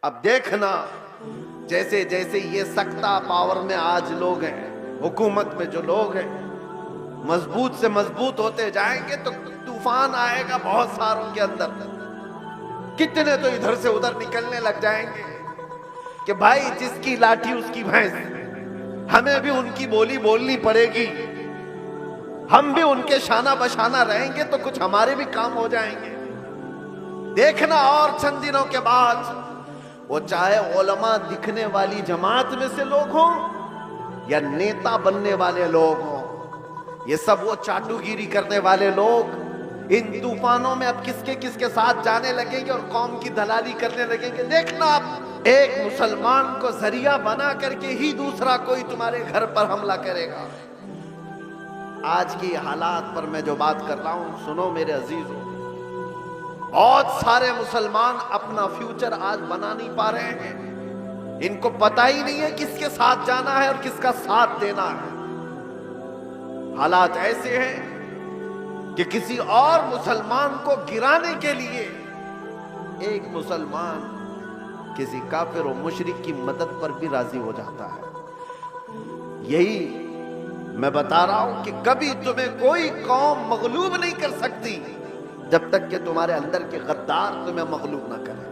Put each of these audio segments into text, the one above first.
अब देखना जैसे जैसे ये सत्ता पावर में आज लोग हैं, हुकूमत में जो लोग हैं, मजबूत से मजबूत होते जाएंगे तो तूफान आएगा बहुत सारों के अंदर। कितने तो इधर से उधर निकलने लग जाएंगे कि भाई जिसकी लाठी उसकी भैंस, हमें भी उनकी बोली बोलनी पड़ेगी, हम भी उनके शाना बशाना रहेंगे तो कुछ हमारे भी काम हो जाएंगे। देखना और चंद दिनों के बाद वो चाहे उलमा दिखने वाली जमात में से लोग हों या नेता बनने वाले लोग हों, ये सब वो चाटुगिरी करने वाले लोग इन तूफानों में अब किसके किसके साथ जाने लगेंगे और कौम की दलाली करने लगेंगे। देखना आप, एक मुसलमान को जरिया बना करके ही दूसरा कोई तुम्हारे घर पर हमला करेगा। आज की हालात पर मैं जो बात कर रहा हूं, सुनो मेरे अजीजों, बहुत सारे मुसलमान अपना फ्यूचर आज बना नहीं पा रहे हैं। इनको पता ही नहीं है किसके साथ जाना है और किसका साथ देना है। हालात ऐसे हैं कि किसी और मुसलमान को गिराने के लिए एक मुसलमान किसी काफिर और मुशरिक की मदद पर भी राजी हो जाता है। यही मैं बता रहा हूं कि कभी तुम्हें कोई कौम मगलूब नहीं कर सकती जब तक कि तुम्हारे अंदर के गद्दार तुम्हें मगलूब ना करें।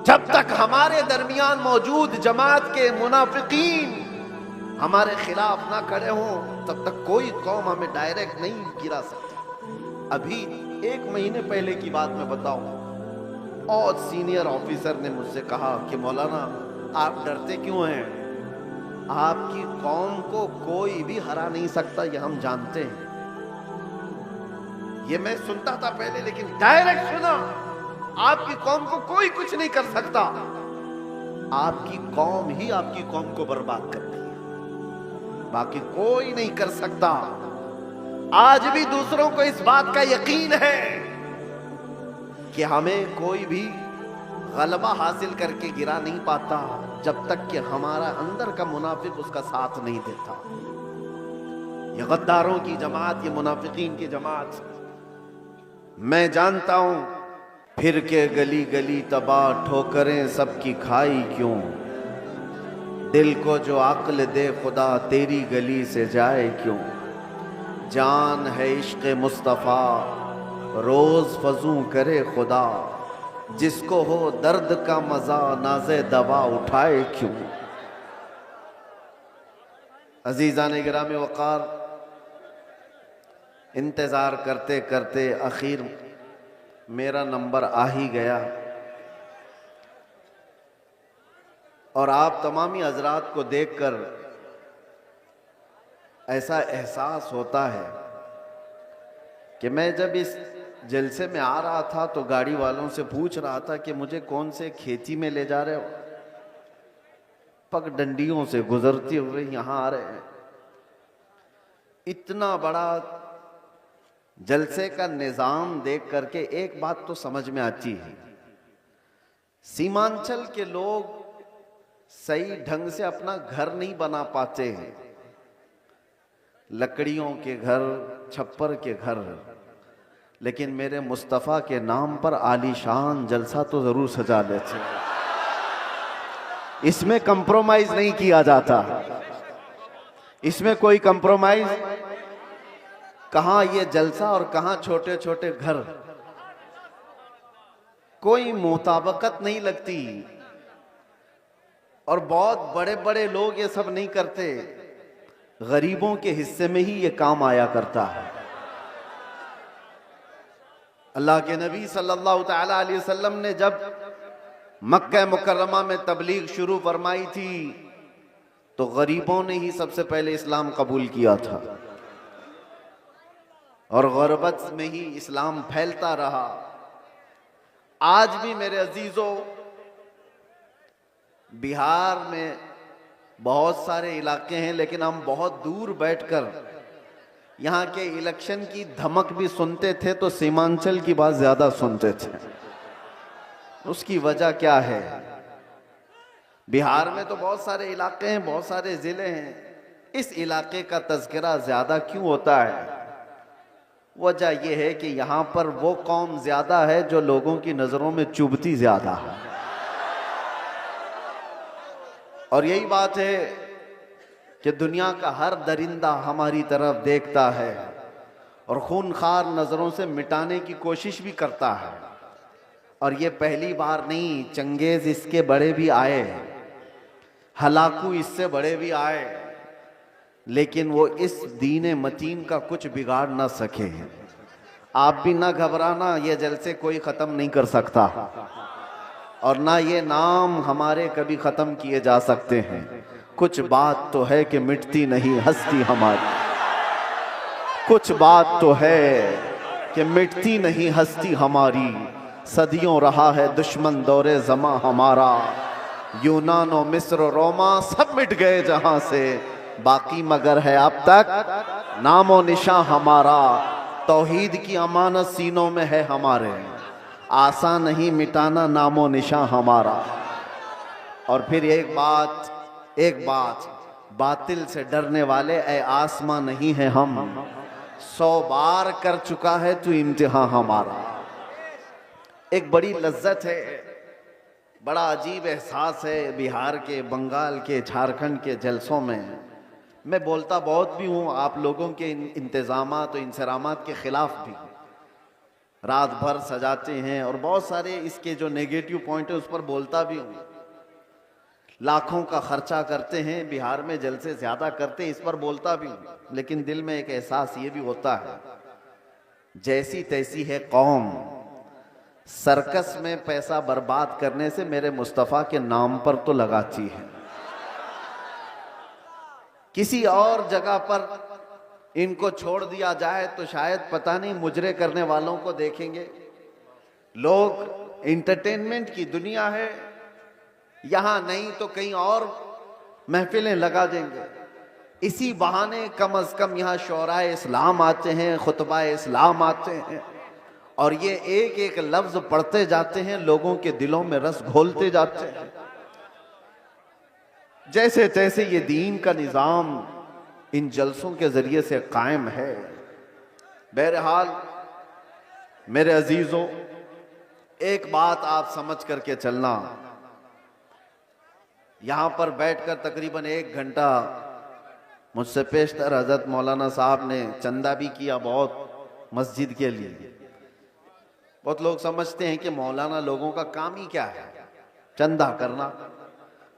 जब तक हमारे दरमियान मौजूद जमात के मुनाफिकीन हमारे खिलाफ ना खड़े हों, तब तक कोई कौम हमें डायरेक्ट नहीं गिरा सकती। अभी 1 महीने पहले की बात मैं बताऊं, और सीनियर ऑफिसर ने मुझसे कहा कि मौलाना आप डरते क्यों हैं? आपकी कौम को कोई भी हरा नहीं सकता, ये हम जानते हैं। ये मैं सुनता था पहले, लेकिन डायरेक्ट सुना, आपकी कौम को कोई कुछ नहीं कर सकता। आपकी कौम ही आपकी कौम को बर्बाद करती है, बाकी कोई नहीं कर सकता। आज भी दूसरों को इस बात का यकीन है कि हमें कोई भी गलबा हासिल करके गिरा नहीं पाता जब तक कि हमारा अंदर का मुनाफिक उसका साथ नहीं देता। ये गद्दारों की जमात, ये मुनाफिकीन की जमात, मैं जानता हूं फिर के गली गली तबाह ठोकरें सबकी खाई क्यों, दिल को जो अक्ल दे खुदा तेरी गली से जाए क्यों, जान है इश्क मुस्तफ़ा रोज फजू करे खुदा, जिसको हो दर्द का मजा नाज़े दवा उठाए क्यों। अजीज़ान गिराम वक़ार, इंतज़ार करते करते आखिर मेरा नंबर आ ही गया और आप तमामी हजरात को देखकर ऐसा एहसास होता है कि मैं जब इस जलसे में आ रहा था तो गाड़ी वालों से पूछ रहा था कि मुझे कौन से खेती में ले जा रहे हो, पगडंडियों से गुजरते हुए यहाँ आ रहे हैं। इतना बड़ा जलसे का निजाम देख करके एक बात तो समझ में आती है, सीमांचल के लोग सही ढंग से अपना घर नहीं बना पाते हैं। लकड़ियों के घर, छप्पर के घर, लेकिन मेरे मुस्तफ़ा के नाम पर आलीशान जलसा तो जरूर सजा लेते। इसमें कंप्रोमाइज नहीं किया जाता, इसमें कोई कंप्रोमाइज कहां ये जलसा और कहां छोटे छोटे घर, कोई मुताबकत नहीं लगती। और बहुत बड़े बड़े लोग ये सब नहीं करते, गरीबों के हिस्से में ही ये काम आया करता है। अल्लाह के नबी सल्लल्लाहु तआला अलैहि वसल्लम ने जब मक्का मुकर्रमा में तबलीग शुरू फरमाई थी तो गरीबों ने ही सबसे पहले इस्लाम कबूल किया था और गुरबत में ही इस्लाम फैलता रहा। आज भी मेरे अजीजों, बिहार में बहुत सारे इलाके हैं, लेकिन हम बहुत दूर बैठकर यहाँ के इलेक्शन की धमक भी सुनते थे तो सीमांचल की बात ज्यादा सुनते थे। उसकी वजह क्या है? बिहार में तो बहुत सारे इलाके हैं, बहुत सारे जिले हैं, इस इलाके का तज़किरा ज्यादा क्यों होता है? वजह यह है कि यहाँ पर वो कौम ज्यादा है जो लोगों की नजरों में चुभती ज्यादा है। और यही बात है कि दुनिया का हर दरिंदा हमारी तरफ देखता है और खूनखार नजरों से मिटाने की कोशिश भी करता है। और ये पहली बार नहीं, चंगेज इसके बड़े भी आए, हलाकू इससे बड़े भी आए, लेकिन वो इस दीन मतीन का कुछ बिगाड़ ना सके। आप भी ना घबराना, ये जलसे कोई खत्म नहीं कर सकता और ना ये नाम हमारे कभी खत्म किए जा सकते हैं। कुछ बात तो है कि मिटती नहीं हस्ती हमारी, कुछ बात तो है कि मिटती नहीं हस्ती हमारी। सदियों रहा है दुश्मन दौरे जमा हमारा, यूनान और मिस्र रोमा सब मिट गए जहां से, बाकी मगर है अब तक नामो निशां हमारा। तौहीद की अमानत सीनों में है हमारे, आसान नहीं मिटाना नामो निशां हमारा। और फिर एक बात, बातिल से डरने वाले ए आसमां नहीं है हम, 100 बार कर चुका है तू इम्तिहान हमारा। एक बड़ी लज्जत है, बड़ा अजीब एहसास है बिहार के, बंगाल के, झारखंड के जलसों में। मैं बोलता बहुत भी हूँ आप लोगों के इंतजामात और इंसरामात के खिलाफ भी, रात भर सजाते हैं और बहुत सारे इसके जो नेगेटिव पॉइंट है उस पर बोलता भी हूँ। लाखों का खर्चा करते हैं बिहार में, जलसे ज्यादा करते हैं, इस पर बोलता भी हूँ। लेकिन दिल में एक एहसास ये भी होता है, जैसी तैसी है कौम, सर्कस में पैसा बर्बाद करने से मेरे मुस्तफ़ा के नाम पर तो लगाती है। किसी और जगह पर इनको छोड़ दिया जाए तो शायद पता नहीं मुजरे करने वालों को देखेंगे लोग। एंटरटेनमेंट की दुनिया है, यहां नहीं तो कहीं और महफिलें लगा देंगे। इसी बहाने कम अज कम यहाँ शोराए इस्लाम आते हैं, खुतबा इस्लाम आते हैं और ये एक एक लफ्ज पढ़ते जाते हैं, लोगों के दिलों में रस घोलते जाते हैं। जैसे तैसे ये दीन का निज़ाम इन जलसों के जरिए से कायम है। बहरहाल मेरे अजीजों, एक बात आप समझ करके चलना, यहां पर बैठकर तकरीबन 1 घंटा मुझसे पेशतर हजरत मौलाना साहब ने चंदा भी किया बहुत मस्जिद के लिए। बहुत लोग समझते हैं कि मौलाना लोगों का काम ही क्या है, चंदा करना,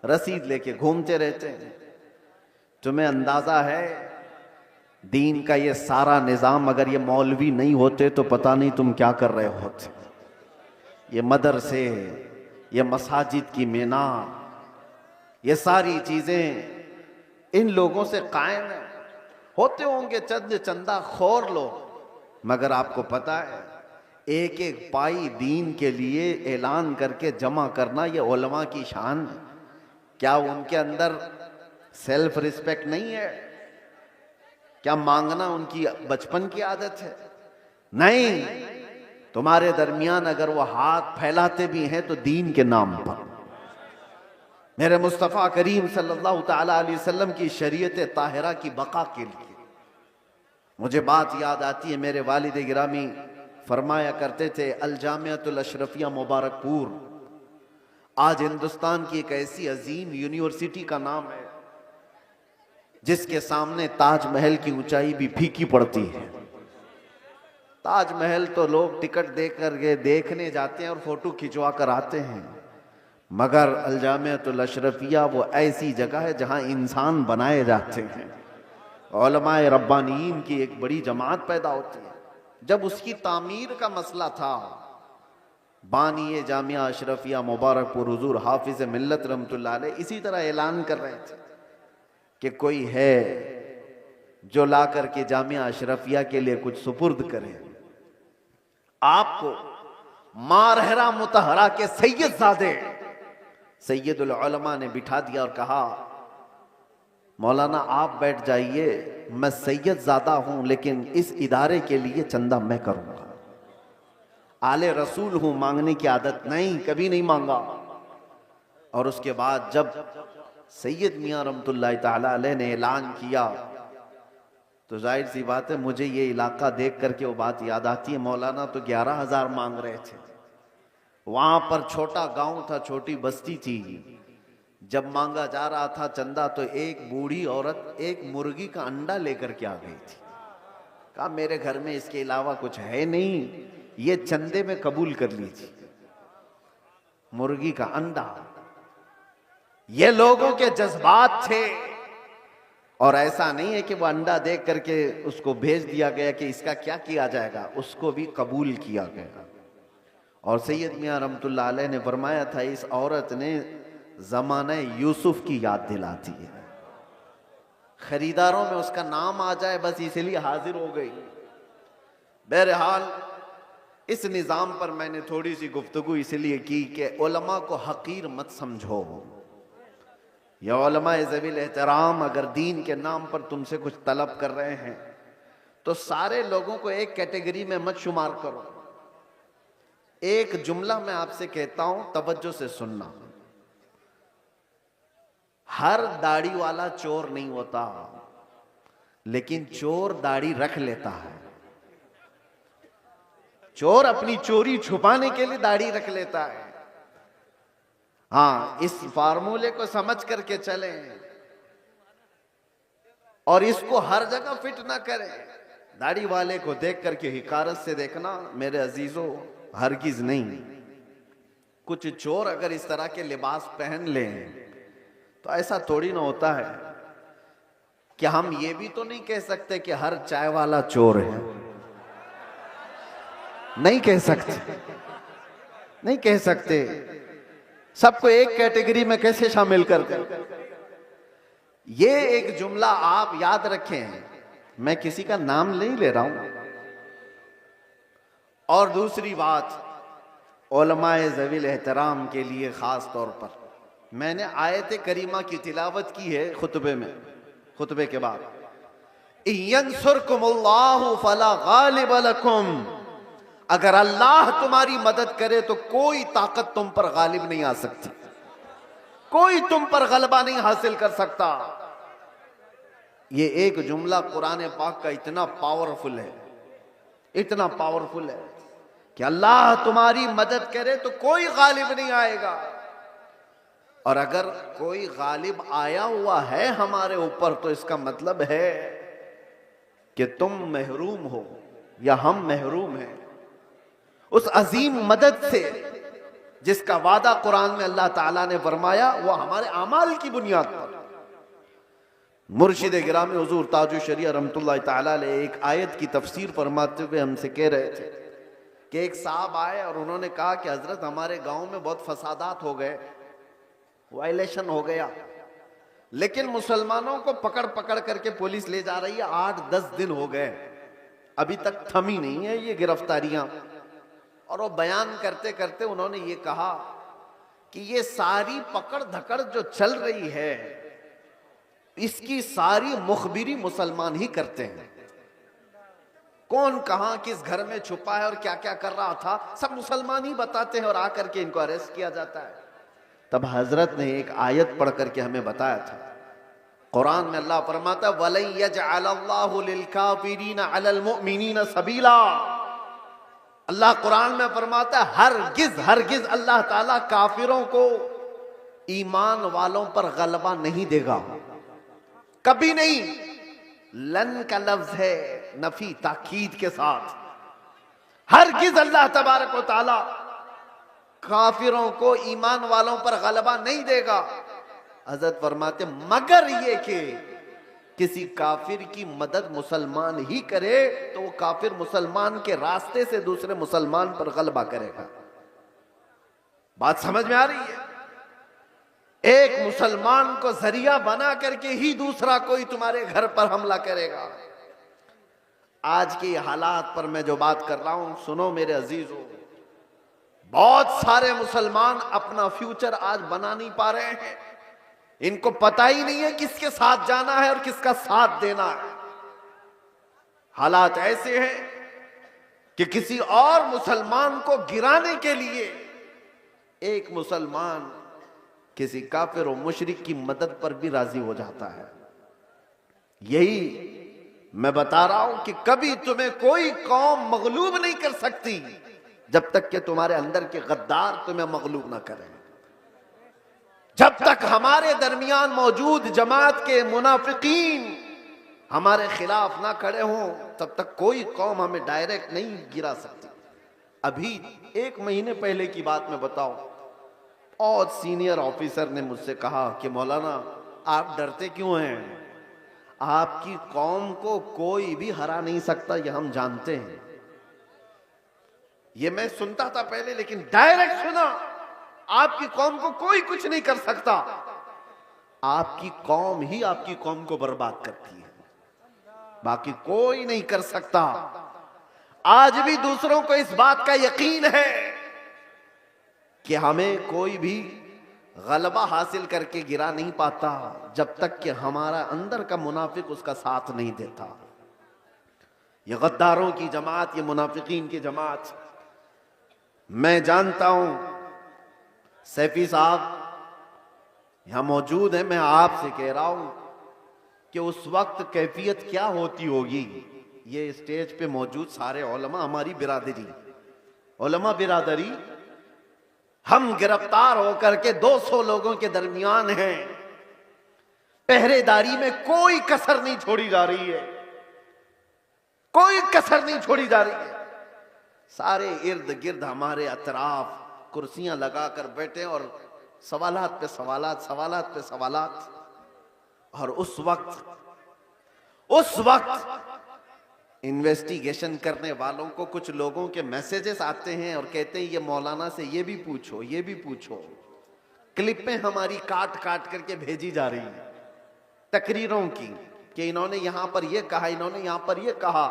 रसीद लेके घूमते रहते हैं। तुम्हें अंदाजा है दीन का ये सारा निजाम अगर ये मौलवी नहीं होते तो पता नहीं तुम क्या कर रहे होते। ये मदरसे, ये मसाजिद की मीनार, ये सारी चीजें इन लोगों से कायम है। होते होंगे चंद चंदा खोर लोग, मगर आपको पता है एक एक पाई दीन के लिए ऐलान करके जमा करना ये उलमा की शान है। क्या उनके अंदर सेल्फ रिस्पेक्ट नहीं है? क्या मांगना उनकी बचपन की आदत है? नहीं, तुम्हारे दरमियान अगर वो हाथ फैलाते भी हैं तो दीन के नाम पर। मेरे मुस्तफ़ा करीम सल्लल्लाहु ताला अलैहि वसल्लम की शरीयत ताहिरा की बका के लिए मुझे बात याद आती है। मेरे वालिद गिरामी फरमाया करते थे, अल जामियातुल अशरफिया मुबारकपुर आज हिंदुस्तान की एक ऐसी अजीम यूनिवर्सिटी का नाम है जिसके सामने ताजमहल की ऊंचाई भी फीकी पड़ती है। ताजमहल तो लोग टिकट देकर के देखने जाते हैं और फोटो खिंचवा कर आते हैं, मगर अल जामियातुल अशरफिया वो ऐसी जगह है जहां इंसान बनाए जाते हैं। उलमाए रब्बानीन की एक बड़ी जमात पैदा होती है। जब उसकी तामीर का मसला था, बानी जामिया अशरफिया मुबारकपुर हुजूर हाफिज मिल्लत रहमतुल्लाह अलैह इसी तरह ऐलान कर रहे थे कि कोई है जो ला करके जामिया अशरफिया के लिए कुछ सुपुर्द करे। आपको मारहरा मुतहरा के सैयदजादे सैयदुल उलमा ने बिठा दिया और कहा, मौलाना आप बैठ जाइए, मैं सैयदजादा हूं लेकिन इस इदारे के लिए चंदा मैं करूंगा। आले रसूल हूं, मांगने की आदत नहीं, कभी नहीं मांगा। और उसके बाद जब सैयद मियां रहमतुल्लाह ताला अलैह ने ऐलान किया तो जाहिर सी बात है मुझे ये इलाका देख करके वो बात याद आती है। मौलाना तो 11,000 मांग रहे थे। वहां पर छोटा गांव था, छोटी बस्ती थी, जब मांगा जा रहा था चंदा तो एक बूढ़ी औरत एक मुर्गी का अंडा लेकर के आ गई थी। कहा मेरे घर में इसके अलावा कुछ है नहीं, ये चंदे में कबूल कर लीजिए। मुर्गी का अंडा, ये लोगों के जज्बात थे। और ऐसा नहीं है कि वो अंडा देख करके उसको भेज दिया गया कि इसका क्या किया जाएगा, उसको भी कबूल किया गया। और सैयद मियां रहमतुल्लाह अलैह ने फरमाया था, इस औरत ने ज़माने यूसुफ की याद दिलाती है। खरीदारों में उसका नाम आ जाए बस इसलिए हाजिर हो गई। बहरहाल इस निज़ाम पर मैंने थोड़ी सी गुफ्तगू इसलिए की कि उलमा को हकीर मत समझो। या उलमा ज़वील एहतराम अगर दीन के नाम पर तुमसे कुछ तलब कर रहे हैं तो सारे लोगों को एक कैटेगरी में मत शुमार करो। एक जुमला मैं आपसे कहता हूं, तवज्जो से सुनना। हर दाढ़ी वाला चोर नहीं होता, लेकिन चोर दाढ़ी रख लेता है। चोर अपनी चोरी छुपाने के लिए दाढ़ी रख लेता है। हाँ, इस फार्मूले को समझ करके चलें और इसको हर जगह फिट ना करें। दाढ़ी वाले को देख करके हिकारत से देखना मेरे अजीजों, हरगिज नहीं। कुछ चोर अगर इस तरह के लिबास पहन लें तो ऐसा थोड़ी ना होता है कि हम ये भी तो नहीं कह सकते कि हर चाय वाला चोर है। नहीं कह सकते, नहीं कह सकते। सबको एक कैटेगरी में कैसे शामिल कर दें? ये एक जुमला आप याद रखें, मैं किसी का नाम नहीं ले रहा हूं। और दूसरी बात, उलमाए ज़वील एहतराम के लिए खास तौर पर मैंने आयत करीमा की तिलावत की है खुतबे में, खुतबे के बाद। यंसुरकुमुल्लाहु फला गालिब लकुम, अगर अल्लाह तुम्हारी मदद करे तो कोई ताकत तुम पर गालिब नहीं आ सकती, कोई तुम पर गलबा नहीं हासिल कर सकता। ये एक जुमला कुरान पाक का इतना पावरफुल है, इतना पावरफुल है कि अल्लाह तुम्हारी मदद करे तो कोई गालिब नहीं आएगा। और अगर कोई गालिब आया हुआ है हमारे ऊपर तो इसका मतलब है कि तुम महरूम हो या हम महरूम हैं उस अजीम मदद से जिसका वादा कुरान में अल्लाह ताला ने फरमाया, वो हमारे अमाल की बुनियाद पर। मुर्शिद गिरामी हुजूर ताजुल शरिया रहमतुल्लाह ताला अलैह एक आयत की तफसीर फरमाते हुए हमसे कह रहे थे कि एक साहब आए और उन्होंने कहा कि हजरत हमारे गांव में बहुत फसादात हो गए, वायलेशन हो गया, लेकिन मुसलमानों को पकड़ पकड़ करके पुलिस ले जा रही है। 8-10 दिन हो गए, अभी तक थमी नहीं है ये गिरफ्तारियां। और वो बयान करते करते उन्होंने ये कहा कि ये सारी पकड़ धकड़ जो चल रही है इसकी सारी मुखबिरी मुसलमान ही करते हैं। कौन कहां किस घर में छुपा है और क्या क्या कर रहा था सब मुसलमान ही बताते हैं और आकर के इनको अरेस्ट किया जाता है। तब हजरत ने एक आयत पढ़ करके हमें बताया था, कुरान में अल्लाह फरमाता है वलन यजअलल्लाहु लिलकाफिरीना अलल मुमिनीना सबीला। अल्लाह कुरान में फरमाता है हरगिज हरगिज अल्लाह ताला काफिरों को ईमान वालों पर गलबा नहीं देगा, कभी नहीं। लन का लफ्ज है नफी ताकीद के साथ। हरगिज अल्लाह तबारक व तआला काफिरों को ईमान वालों पर गलबा नहीं देगा। हजरत फरमाते मगर ये कि किसी काफिर की मदद मुसलमान ही करे तो वो काफिर मुसलमान के रास्ते से दूसरे मुसलमान पर गलबा करेगा। बात समझ में आ रही है? एक मुसलमान को जरिया बना करके ही दूसरा कोई तुम्हारे घर पर हमला करेगा। आज की हालात पर मैं जो बात कर रहा हूं सुनो मेरे अजीजों, बहुत सारे मुसलमान अपना फ्यूचर आज बना नहीं पा रहे हैं। इनको पता ही नहीं है किसके साथ जाना है और किसका साथ देना है। हालात ऐसे हैं कि किसी और मुसलमान को गिराने के लिए एक मुसलमान किसी काफिर और मुशरिक की मदद पर भी राजी हो जाता है। यही मैं बता रहा हूं कि कभी तुम्हें कोई कौम मगलूब नहीं कर सकती जब तक कि तुम्हारे अंदर के गद्दार तुम्हें मगलूब ना करें। जब जब तक हमारे दरमियान मौजूद जमात के मुनाफिकीन हमारे खिलाफ ना खड़े हों, तब तक कोई कौम हमें डायरेक्ट नहीं गिरा सकती। अभी 1 महीने पहले की बात मैं बताऊं, बहुत सीनियर ऑफिसर ने मुझसे कहा कि मौलाना आप डरते क्यों हैं? आपकी कौम को कोई भी हरा नहीं सकता, ये हम जानते हैं। ये मैं सुनता था पहले, लेकिन डायरेक्ट सुना, आपकी कौम को कोई कुछ नहीं कर सकता, आपकी कौम ही आपकी कौम को बर्बाद करती है, बाकी कोई नहीं कर सकता। आज भी दूसरों को इस बात का यकीन है कि हमें कोई भी गलबा हासिल करके गिरा नहीं पाता जब तक कि हमारा अंदर का मुनाफिक उसका साथ नहीं देता। ये गद्दारों की जमात, ये मुनाफिकीन की जमात, मैं जानता हूं सैफी साहब यहां मौजूद है, मैं आपसे कह रहा हूं कि उस वक्त कैफियत क्या होती होगी। ये स्टेज पे मौजूद सारे उलमा, हमारी बिरादरी, उलमा बिरादरी, हम गिरफ्तार होकर के 200 लोगों के दरमियान हैं, पहरेदारी में कोई कसर नहीं छोड़ी जा रही है, कोई कसर नहीं छोड़ी जा रही है। सारे इर्द गिर्द हमारे अतराफ कुर्सियां लगाकर बैठे और सवालात पे सवालात, सवालात पे सवालात। और उस वक्त इन्वेस्टिगेशन करने वालों को कुछ लोगों के मैसेजेस आते हैं और कहते हैं ये मौलाना से ये भी पूछो, ये भी पूछो। क्लिपें हमारी काट काट करके भेजी जा रही हैं तकरीरों की कि इन्होंने यहां पर ये कहा, इन्होंने यहां पर ये कहा।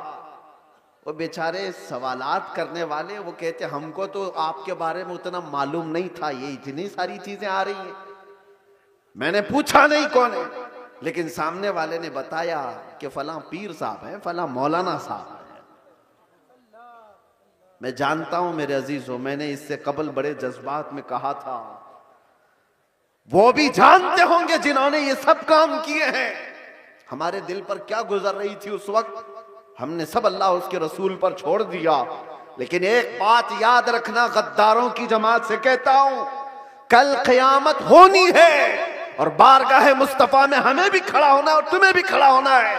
वो बेचारे सवालात करने वाले वो कहते हमको तो आपके बारे में उतना मालूम नहीं था, ये इतनी सारी चीजें आ रही हैं। मैंने पूछा नहीं कौन है, लेकिन सामने वाले ने बताया कि फलां पीर साहब हैं, फलां मौलाना साहब हैं। मैं जानता हूं मेरे अजीजों, मैंने इससे कबल बड़े जज्बात में कहा था, वो भी जानते होंगे जिन्होंने ये सब काम किए हैं हमारे दिल पर क्या गुजर रही थी उस वक्त। हमने सब अल्लाह उसके रसूल पर छोड़ दिया। लेकिन एक बात याद रखना, गद्दारों की जमात से कहता हूं, कल क़यामत होनी है और बारगाह मुस्तफा में हमें भी खड़ा होना है और तुम्हें भी खड़ा होना है।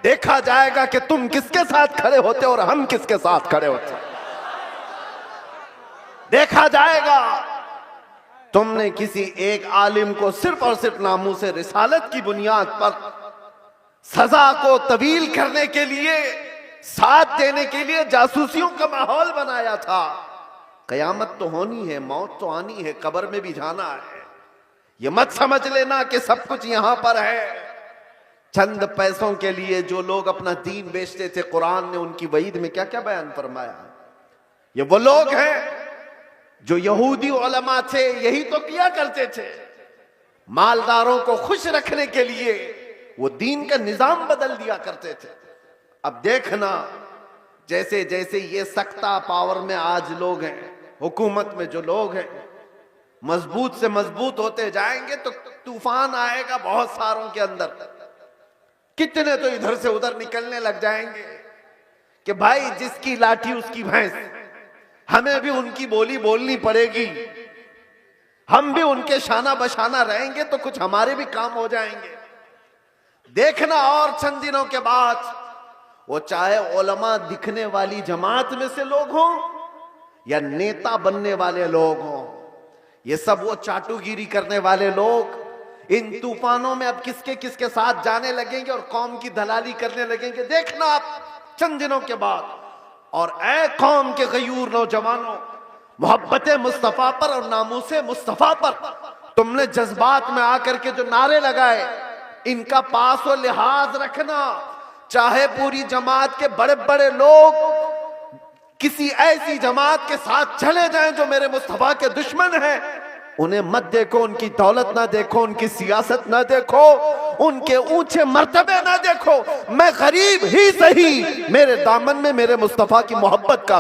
देखा जाएगा कि तुम किसके साथ खड़े होते और हम किसके साथ खड़े होते। देखा जाएगा तुमने किसी एक आलिम को सिर्फ और सिर्फ नामूसे रिसालत की बुनियाद पर सजा को तवील करने के लिए, साथ देने के लिए जासूसियों का माहौल बनाया था। कयामत तो होनी है, मौत तो आनी है, कब्र में भी जाना है। ये मत समझ लेना कि सब कुछ यहां पर है। चंद पैसों के लिए जो लोग अपना दीन बेचते थे, कुरान ने उनकी वईद में क्या क्या बयान फरमाया। ये वो लोग हैं जो यहूदी उलमा थे, यही तो किया करते थे। मालदारों को खुश रखने के लिए वो दीन का निजाम बदल दिया करते थे। अब देखना, जैसे जैसे ये सख्ता पावर में आज लोग हैं, हुकूमत में जो लोग हैं, मजबूत से मजबूत होते जाएंगे तो तूफान आएगा बहुत सारों के अंदर। कितने तो इधर से उधर निकलने लग जाएंगे कि भाई जिसकी लाठी उसकी भैंस, हमें भी उनकी बोली बोलनी पड़ेगी, हम भी उनके शाना बशाना रहेंगे तो कुछ हमारे भी काम हो जाएंगे। देखना और चंद दिनों के बाद वो चाहे उलमा दिखने वाली जमात में से लोग हों या नेता बनने वाले लोग हों, ये सब वो चाटुगिरी करने वाले लोग इन तूफानों में अब किसके किसके साथ जाने लगेंगे और कौम की दलाली करने लगेंगे। देखना आप चंद दिनों के बाद। और ऐ कौम के गयूर नौजवानों, मोहब्बत मुस्तफा पर और नामूसे मुस्तफा पर तुमने जज्बात में आकर के जो नारे लगाए, इनका पास और लिहाज रखना। चाहे पूरी जमात के बड़े बड़े लोग किसी ऐसी जमात के साथ चले जाएं जो मेरे मुस्तफा के दुश्मन हैं, उन्हें मत देखो, उनकी दौलत ना देखो, उनकी सियासत ना देखो, उनके ऊंचे मर्तबे ना देखो। मैं गरीब ही सही, मेरे दामन में मेरे मुस्तफा की मोहब्बत का